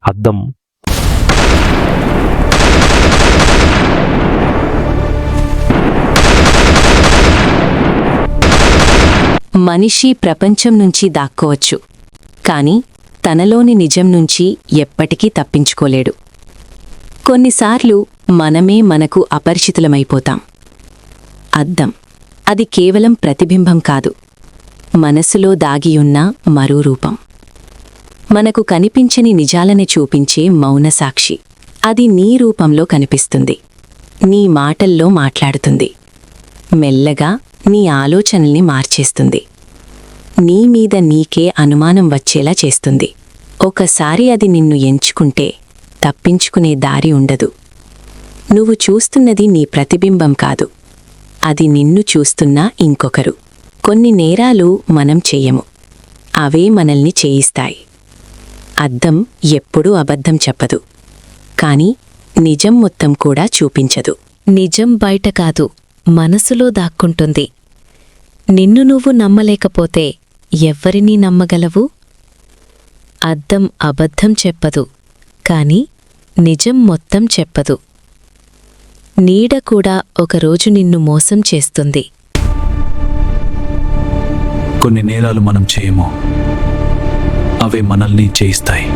అద్దం. మనిషి ప్రపంచం నుంచి దాక్కోవచ్చు, కాని తనలోని నిజం నుంచి ఎప్పటికీ తప్పించుకోలేడు. కొన్నిసార్లు మనమే మనకు అపరిచితులమైపోతాం. అద్దం, అది కేవలం ప్రతిబింబం కాదు, మనసులో దాగియున్న మరో రూపం. మనకు కనిపించని నిజాలని చూపించే మౌన సాక్షి. అది నీ రూపంలో కనిపిస్తుంది, నీ మాటల్లో మాట్లాడుతుంది, మెల్లగా నీ ఆలోచనల్ని మార్చేస్తుంది, నీ మీద నీకే అనుమానం వచ్చేలా చేస్తుంది. ఒకసారి అది నిన్ను ఎంచుకుంటే తప్పించుకునే దారి ఉండదు. నువ్వు చూస్తున్నది నీ ప్రతిబింబం కాదు, అది నిన్ను చూస్తున్న ఇంకొకరు. కొన్ని నేరాలు మనం చెయ్యము, అవే మనల్ని చేయిస్తాయి. అద్దం ఎప్పుడూ అబద్ధం చెప్పదు, కాని నిజం మొత్తం కూడా చూపించదు. నిజం బయట కాదు, మనసులో దాక్కుంటుంది. నిన్ను నువ్వు నమ్మలేకపోతే ఎవ్వరినీ నమ్మగలవు? అద్దం అబద్ధం చెప్పదు, కాని నిజం మొత్తం చెప్పదు. నీడ కూడా ఒకరోజు నిన్ను మోసం చేస్తుంది. కొన్ని నేరాలు మనం చేయము, అవే మనల్ని చేయిస్తాయి.